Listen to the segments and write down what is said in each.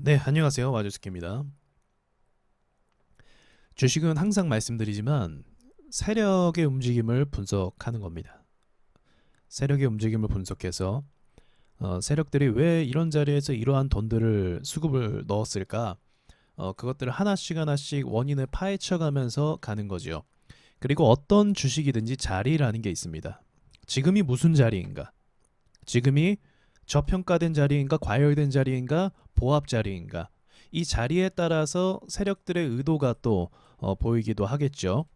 네, 안녕하세요. 와주스키입니다. 주식은 항상 말씀드리지만 세력의 움직임을 분석하는 겁니다. 세력의 움직임을 분석해서 세력들이 왜 이런 자리에서 이러한 돈들을 수급을 넣었을까? 그것들을 하나씩 하나씩 원인을 파헤쳐가면서 가는 거죠. 그리고 어떤 주식이든지 자리라는 게 있습니다. 지금이 무슨 자리인가? 지금이 저평가된 자리인가, 과열된 자리인가, 보합 자리인가? 이 자리에 따라서 세력들의 의도가 또 보이기도 하겠죠.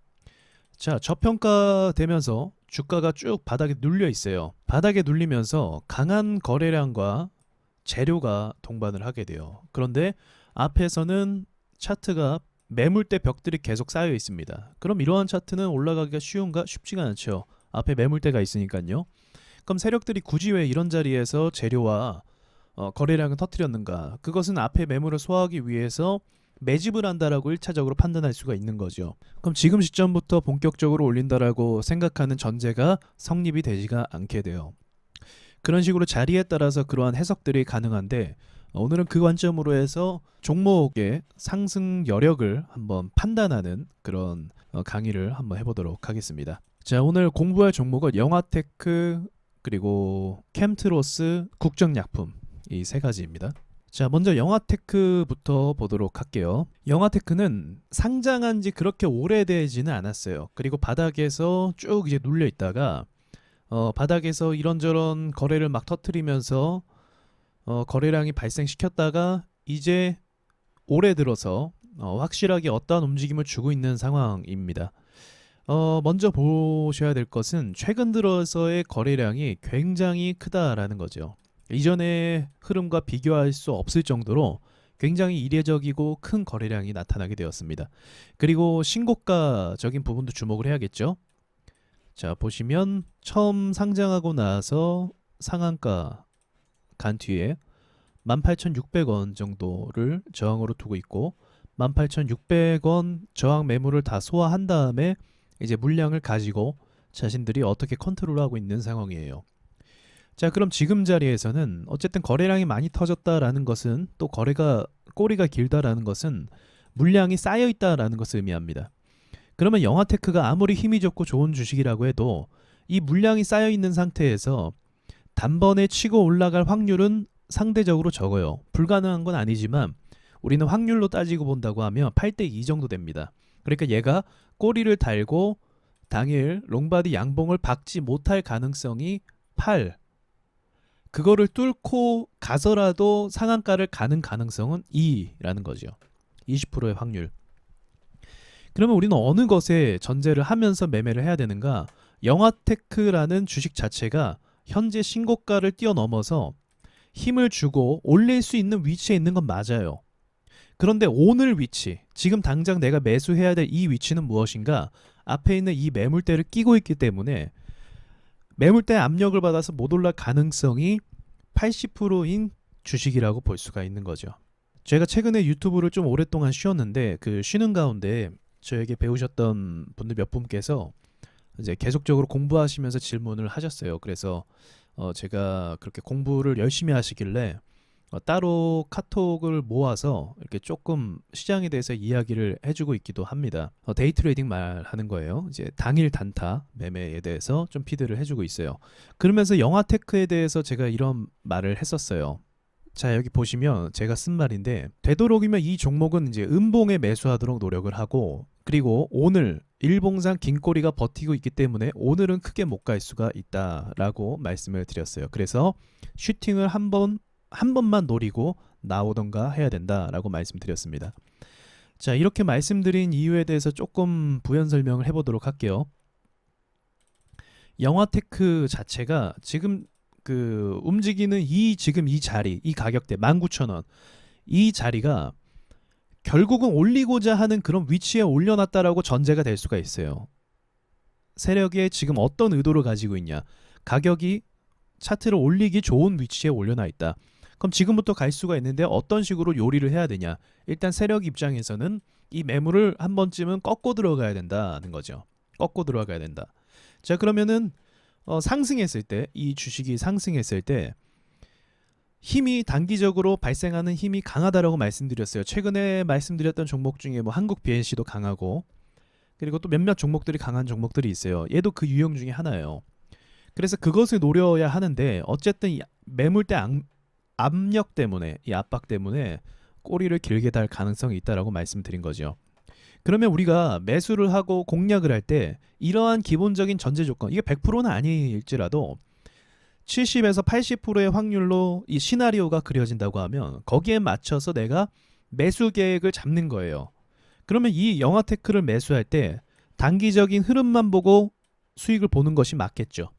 자, 저평가되면서 주가가 쭉 바닥에 눌려 있어요. 바닥에 눌리면서 강한 거래량과 재료가 동반을 하게 돼요. 그런데 앞에서는 차트가 매물대 벽들이 계속 쌓여 있습니다. 그럼 이러한 차트는 올라가기가 쉬운가? 쉽지가 않죠. 앞에 매물대가 있으니까요. 그럼 세력들이 굳이 왜 이런 자리에서 재료와 거래량을 터뜨렸는가? 그것은 앞에 매물을 소화하기 위해서 매집을 한다라고 1차적으로 판단할 수가 있는 거죠. 그럼 지금 시점부터 본격적으로 올린다라고 생각하는 전제가 성립이 되지가 않게 돼요. 그런 식으로 자리에 따라서 그러한 해석들이 가능한데 오늘은 그 관점으로 해서 종목의 상승 여력을 한번 판단하는 그런 강의를 한번 해보도록 하겠습니다. 자, 오늘 공부할 종목은 영화테크 그리고 캠트로스 국정약품 이 세 가지입니다. 자, 먼저 영화테크부터 보도록 할게요. 영화테크는 상장한 지 그렇게 오래되지는 않았어요. 그리고 바닥에서 쭉 이제 눌려 있다가 바닥에서 이런저런 거래를 막 터트리면서 거래량이 발생시켰다가 이제 올해 들어서 확실하게 어떠한 움직임을 주고 있는 상황입니다. 먼저 보셔야 될 것은 최근 들어서의 거래량이 굉장히 크다라는 거죠. 이전의 흐름과 비교할 수 없을 정도로 굉장히 이례적이고 큰 거래량이 나타나게 되었습니다. 그리고 신고가적인 부분도 주목을 해야겠죠. 자, 보시면 처음 상장하고 나서 상한가 간 뒤에 18,600원 정도를 저항으로 두고 있고 18,600원 저항 매물을 다 소화한 다음에 이제 물량을 가지고 자신들이 어떻게 컨트롤하고 있는 상황이에요. 자, 그럼 지금 자리에서는 어쨌든 거래량이 많이 터졌다라는 것은 또 거래가 꼬리가 길다라는 것은 물량이 쌓여 있다라는 것을 의미합니다. 그러면 영화테크가 아무리 힘이 좋고 좋은 주식이라고 해도 이 물량이 쌓여 있는 상태에서 단번에 치고 올라갈 확률은 상대적으로 적어요. 불가능한 건 아니지만 우리는 확률로 따지고 본다고 하면 8대 2 정도 됩니다. 그러니까 얘가 꼬리를 달고 당일 롱바디 양봉을 박지 못할 가능성이 8. 그거를 뚫고 가서라도 상한가를 가는 가능성은 2라는 거죠. 20%의 확률. 그러면 우리는 어느 것에 전제를 하면서 매매를 해야 되는가? 영화테크라는 주식 자체가 현재 신고가를 뛰어넘어서 힘을 주고 올릴 수 있는 위치에 있는 건 맞아요. 그런데 오늘 위치, 지금 당장 내가 매수해야 될 이 위치는 무엇인가? 앞에 있는 이 매물대를 끼고 있기 때문에 매물대 압력을 받아서 못 올라갈 가능성이 80%인 주식이라고 볼 수가 있는 거죠. 제가 최근에 유튜브를 좀 오랫동안 쉬었는데 그 쉬는 가운데 저에게 배우셨던 분들 몇 분께서 이제 계속적으로 공부하시면서 질문을 하셨어요. 그래서 제가 그렇게 공부를 열심히 하시길래 따로 카톡을 모아서 이렇게 조금 시장에 대해서 이야기를 해주고 있기도 합니다. 데이 트레이딩 말하는 거예요. 이제 당일 단타 매매에 대해서 좀 피드를 해주고 있어요. 그러면서 영화테크에 대해서 제가 이런 말을 했었어요. 자, 여기 보시면 제가 쓴 말인데 되도록이면 이 종목은 이제 음봉에 매수하도록 노력을 하고 그리고 오늘 일봉상 긴 꼬리가 버티고 있기 때문에 오늘은 크게 못 갈 수가 있다라고 말씀을 드렸어요. 그래서 슈팅을 한 번만 노리고 나오던가 해야 된다라고 말씀드렸습니다. 자, 이렇게 말씀드린 이유에 대해서 조금 부연 설명을 해보도록 할게요. 영화테크 자체가 지금 그 움직이는 지금 이 자리, 이 가격대 19,000원 이 자리가 결국은 올리고자 하는 그런 위치에 올려놨다라고 전제가 될 수가 있어요. 세력이 지금 어떤 의도를 가지고 있냐? 가격이 차트를 올리기 좋은 위치에 올려놔 있다. 그럼 지금부터 갈 수가 있는데 어떤 식으로 요리를 해야 되냐? 일단 세력 입장에서는 이 매물을 한 번쯤은 꺾고 들어가야 된다는 거죠. 꺾고 들어가야 된다. 자, 그러면은 상승했을 때, 이 주식이 상승했을 때 힘이 단기적으로 발생하는 힘이 강하다라고 말씀드렸어요. 최근에 말씀드렸던 종목 중에 뭐 한국 BNC도 강하고 그리고 또 몇몇 종목들이 강한 종목들이 있어요. 얘도 그 유형 중에 하나예요. 그래서 그것을 노려야 하는데 어쨌든 이 매물대 압력 때문에 이 압박 때문에 꼬리를 길게 달 가능성이 있다라고 말씀드린 거죠. 그러면 우리가 매수를 하고 공략을 할 때 이러한 기본적인 전제 조건 이게 100%는 아닐지라도 70에서 80%의 확률로 이 시나리오가 그려진다고 하면 거기에 맞춰서 내가 매수 계획을 잡는 거예요. 그러면 이 영화테크를 매수할 때 단기적인 흐름만 보고 수익을 보는 것이 맞겠죠.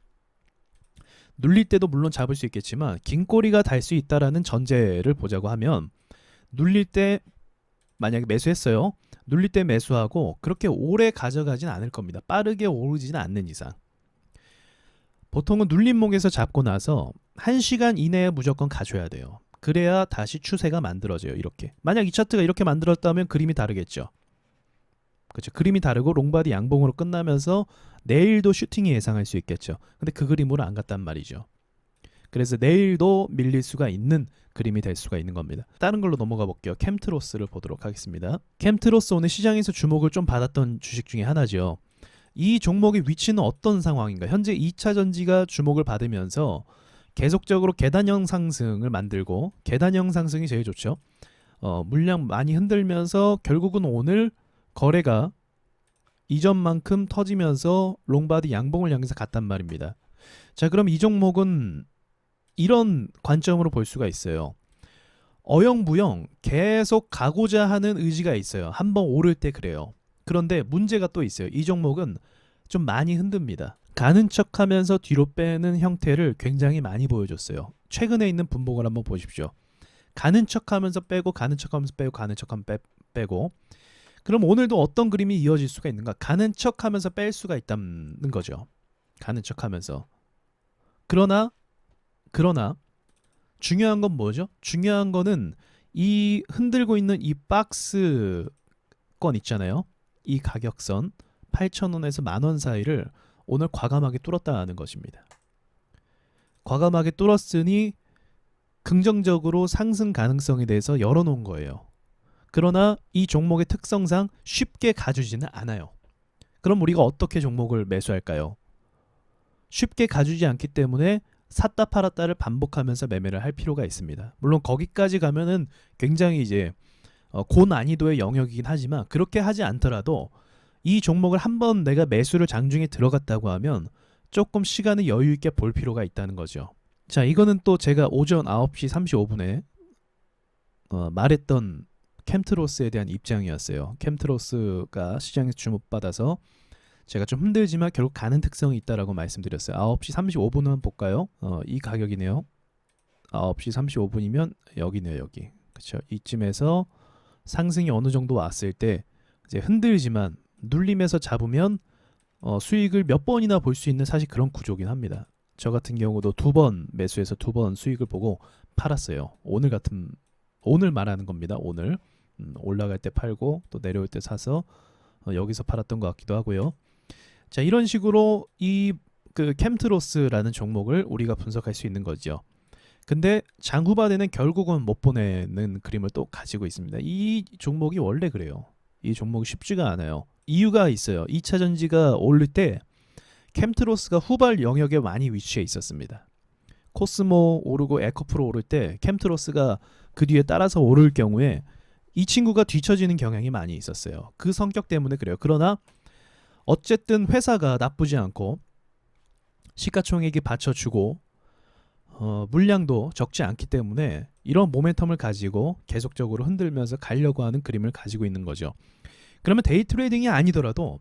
눌릴 때도 물론 잡을 수 있겠지만 긴 꼬리가 달 수 있다라는 전제를 보자고 하면 눌릴 때 만약에 매수했어요. 눌릴 때 매수하고 그렇게 오래 가져가진 않을 겁니다. 빠르게 오르지는 않는 이상. 보통은 눌림목에서 잡고 나서 1시간 이내에 무조건 가줘야 돼요. 그래야 다시 추세가 만들어져요. 이렇게. 만약 이 차트가 이렇게 만들었다면 그림이 다르겠죠. 그렇죠. 그림이 다르고 롱바디 양봉으로 끝나면서 내일도 슈팅이 예상할 수 있겠죠. 근데 그 그림으로 안 갔단 말이죠. 그래서 내일도 밀릴 수가 있는 그림이 될 수가 있는 겁니다. 다른 걸로 넘어가 볼게요. 캠트로스를 보도록 하겠습니다. 캠트로스 오늘 시장에서 주목을 좀 받았던 주식 중에 하나죠. 이 종목의 위치는 어떤 상황인가? 현재 2차 전지가 주목을 받으면서 계속적으로 계단형 상승을 만들고 계단형 상승이 제일 좋죠. 물량 많이 흔들면서 결국은 오늘 거래가 이전만큼 터지면서 롱바디 양봉을 향해서 갔단 말입니다. 자, 그럼 이 종목은 이런 관점으로 볼 수가 있어요. 어영부영 계속 가고자 하는 의지가 있어요. 한번 오를 때 그래요. 그런데 문제가 또 있어요. 이 종목은 좀 많이 흔듭니다. 가는 척하면서 뒤로 빼는 형태를 굉장히 많이 보여줬어요. 최근에 있는 분봉을 한번 보십시오. 가는 척하면서 빼고 가는 척하면서 빼고 가는 척하면 빼고 그럼 오늘도 어떤 그림이 이어질 수가 있는가? 가는 척하면서 뺄 수가 있다는 거죠. 가는 척하면서. 그러나 중요한 건 뭐죠? 중요한 거는 이 흔들고 있는 이 박스권 있잖아요. 이 가격선 8,000원에서 10,000원 사이를 오늘 과감하게 뚫었다는 것입니다. 과감하게 뚫었으니 긍정적으로 상승 가능성에 대해서 열어놓은 거예요. 그러나 이 종목의 특성상 쉽게 가주지는 않아요. 그럼 우리가 어떻게 종목을 매수할까요? 쉽게 가주지 않기 때문에 샀다 팔았다를 반복하면서 매매를 할 필요가 있습니다. 물론 거기까지 가면은 굉장히 이제 고난이도의 영역이긴 하지만 그렇게 하지 않더라도 이 종목을 한번 내가 매수를 장중에 들어갔다고 하면 조금 시간을 여유 있게 볼 필요가 있다는 거죠. 자, 이거는 또 제가 오전 9시 35분에 말했던 캠트로스에 대한 입장이었어요. 캠트로스가 시장에서 주목받아서 제가 좀 힘들지만 결국 가는 특성이 있다라고 말씀드렸어요. 9시 35분은 볼까요? 이 가격이네요. 9시 35분이면 여기네요. 여기. 그렇죠. 이쯤에서 상승이 어느 정도 왔을 때 이제 흔들지만 눌림에서 잡으면 수익을 몇 번이나 볼 수 있는 사실 그런 구조긴 합니다. 저 같은 경우도 2번 매수해서 2번 수익을 보고 팔았어요. 오늘 말하는 겁니다. 오늘 올라갈 때 팔고 또 내려올 때 사서 여기서 팔았던 것 같기도 하고요. 자, 이런 식으로 이 그 캠트로스라는 종목을 우리가 분석할 수 있는 거죠. 근데 장후반에는 결국은 못 보내는 그림을 또 가지고 있습니다. 이 종목이 원래 그래요. 이 종목이 쉽지가 않아요. 이유가 있어요. 2차 전지가 오를 때 캠트로스가 후발 영역에 많이 위치해 있었습니다. 코스모 오르고 에코프로 오를 때 캠트로스가 그 뒤에 따라서 오를 경우에 이 친구가 뒤처지는 경향이 많이 있었어요. 그 성격 때문에 그래요. 그러나 어쨌든 회사가 나쁘지 않고 시가총액이 받쳐주고 물량도 적지 않기 때문에 이런 모멘텀을 가지고 계속적으로 흔들면서 가려고 하는 그림을 가지고 있는 거죠. 그러면 데이 트레이딩이 아니더라도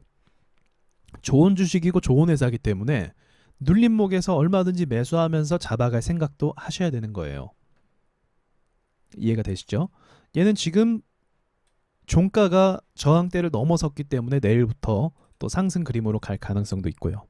좋은 주식이고 좋은 회사이기 때문에 눌림목에서 얼마든지 매수하면서 잡아갈 생각도 하셔야 되는 거예요. 이해가 되시죠? 얘는 지금 종가가 저항대를 넘어섰기 때문에 내일부터 또 상승 그림으로 갈 가능성도 있고요.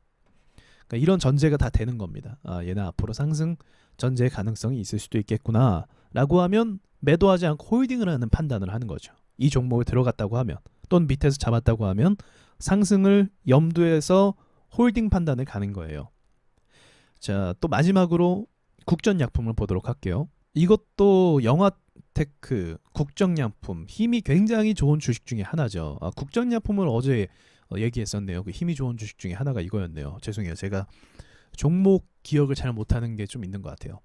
그러니까 이런 전제가 다 되는 겁니다. 얘는 앞으로 상승 전제의 가능성이 있을 수도 있겠구나 라고 하면 매도하지 않고 홀딩을 하는 판단을 하는 거죠. 이 종목을 들어갔다고 하면 또는 밑에서 잡았다고 하면 상승을 염두에서 홀딩 판단을 가는 거예요. 자, 또 마지막으로 국전약품을 보도록 할게요. 이것도 영화테크, 국정양품, 힘이 굉장히 좋은 주식 중에 하나죠. 국정양품을 어제 얘기했었네요. 그 힘이 좋은 주식 중에 하나가 이거였네요. 죄송해요. 제가 종목 기억을 잘 못하는 게 좀 있는 것 같아요.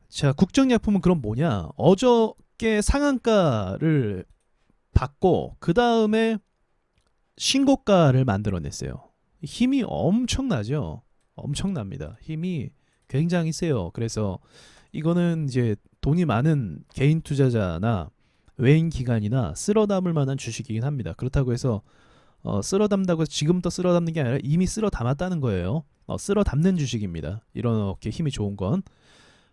자, 국정약품은 그럼 뭐냐? 어저께 상한가를 받고 그 다음에 신고가를 만들어냈어요. 힘이 엄청나죠. 엄청납니다. 힘이 굉장히 세요. 그래서 이거는 이제 돈이 많은 개인 투자자나 외인 기관이나 쓸어 담을 만한 주식이긴 합니다. 그렇다고 해서 쓸어 담다고 해서 지금부터 쓸어 담는 게 아니라 이미 쓸어 담았다는 거예요. 쓸어 담는 주식입니다. 이렇게 힘이 좋은 건.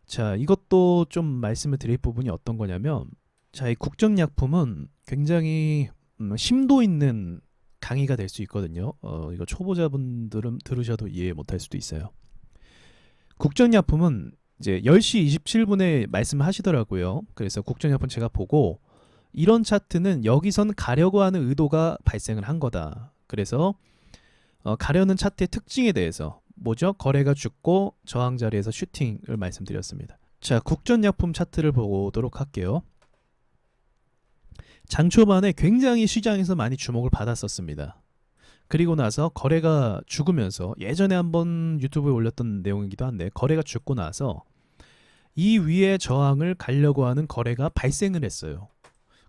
자, 이것도 좀 말씀을 드릴 부분이 어떤 거냐면, 자, 이 국정약품은 굉장히 심도 있는 강의가 될 수 있거든요. 이거 초보자분들은 들으셔도 이해 못할 수도 있어요. 국정약품은 이제 10시 27분에 말씀하시더라고요. 그래서 국정약품 제가 보고 이런 차트는 여기선 가려고 하는 의도가 발생을 한 거다. 그래서 가려는 차트의 특징에 대해서 뭐죠? 거래가 죽고 저항 자리에서 슈팅을 말씀드렸습니다. 자, 국전약품 차트를 보도록 할게요. 장 초반에 굉장히 시장에서 많이 주목을 받았었습니다. 그리고 나서 거래가 죽으면서 예전에 한번 유튜브에 올렸던 내용이기도 한데, 거래가 죽고 나서 이 위에 저항을 가려고 하는 거래가 발생을 했어요.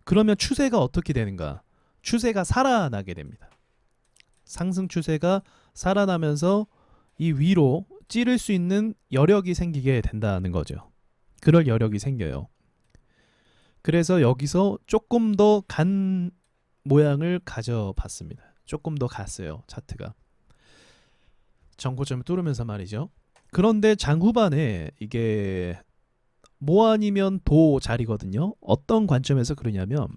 그러면 추세가 어떻게 되는가? 추세가 살아나게 됩니다. 상승 추세가 살아나면서 이 위로 찌를 수 있는 여력이 생기게 된다는 거죠. 그럴 여력이 생겨요. 그래서 여기서 조금 더 간 모양을 가져봤습니다. 조금 더 갔어요. 차트가. 정고점을 뚫으면서 말이죠. 그런데 장 후반에 이게 모 아니면 도 자리거든요. 어떤 관점에서 그러냐면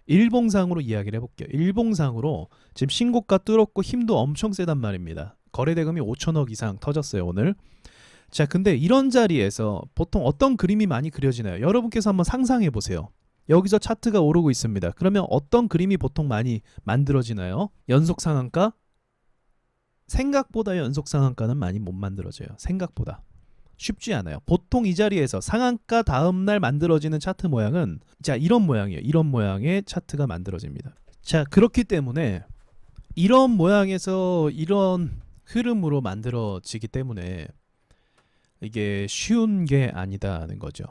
일봉상으로 이야기를 해볼게요. 일봉상으로 지금 신고가 뚫었고 힘도 엄청 세단 말입니다. 거래대금이 5천억 이상 터졌어요, 오늘. 자, 근데 이런 자리에서 보통 어떤 그림이 많이 그려지나요? 여러분께서 한번 상상해 보세요. 여기서 차트가 오르고 있습니다. 그러면 어떤 그림이 보통 많이 만들어지나요? 연속 상한가? 생각보다 연속 상한가는 많이 못 만들어져요. 생각보다. 쉽지 않아요. 보통 이 자리에서 상한가 다음날 만들어지는 차트 모양은 자, 이런 모양이에요. 이런 모양의 차트가 만들어집니다. 자, 그렇기 때문에 이런 모양에서 이런 흐름으로 만들어지기 때문에 이게 쉬운 게 아니다는 거죠.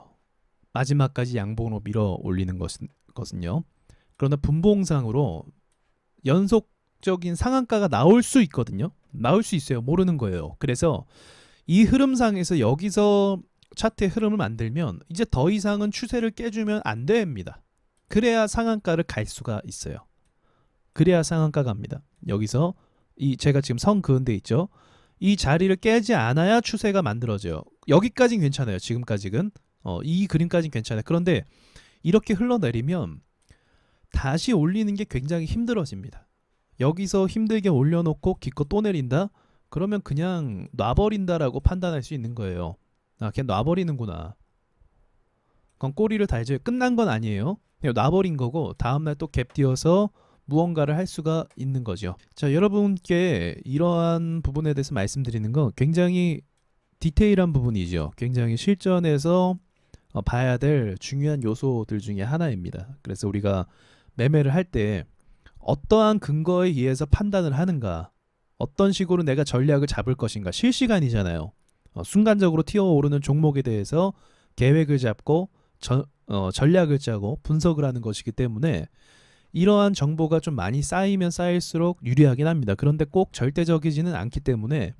마지막까지 양봉으로 밀어 올리는 것은요. 그러나 분봉상으로 연속적인 상한가가 나올 수 있거든요. 나올 수 있어요. 모르는 거예요. 그래서 이 흐름상에서 여기서 차트의 흐름을 만들면 이제 더 이상은 추세를 깨주면 안 됩니다. 그래야 상한가를 갈 수가 있어요. 그래야 상한가 갑니다. 여기서 이 제가 지금 선 그은 데 있죠. 이 자리를 깨지 않아야 추세가 만들어져요. 여기까지는 괜찮아요. 지금까지는. 이 그림까지는 괜찮아요. 그런데 이렇게 흘러내리면 다시 올리는 게 굉장히 힘들어집니다. 여기서 힘들게 올려놓고 기껏 또 내린다? 그러면 그냥 놔버린다라고 판단할 수 있는 거예요. 그냥 놔버리는구나. 그건 꼬리를 달죠. 끝난 건 아니에요. 그냥 놔버린 거고 다음날 또 갭 띄어서 무언가를 할 수가 있는 거죠. 자, 여러분께 이러한 부분에 대해서 말씀드리는 건 굉장히 디테일한 부분이죠. 굉장히 실전에서 봐야 될 중요한 요소들 중에 하나입니다. 그래서 우리가 매매를 할 때 어떠한 근거에 의해서 판단을 하는가, 어떤 식으로 내가 전략을 잡을 것인가, 실시간이잖아요. 순간적으로 튀어오르는 종목에 대해서 계획을 잡고 전략을 짜고 분석을 하는 것이기 때문에 이러한 정보가 좀 많이 쌓이면 쌓일수록 유리하긴 합니다. 그런데 꼭 절대적이지는 않기 때문에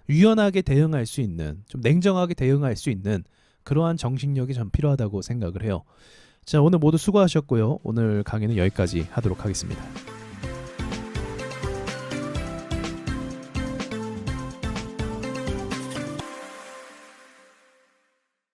유연하게 대응할 수 있는, 좀 냉정하게 대응할 수 있는 그러한 정신력이 좀 필요하다고 생각을 해요. 자, 오늘 모두 수고하셨고요. 오늘 강의는 여기까지 하도록 하겠습니다.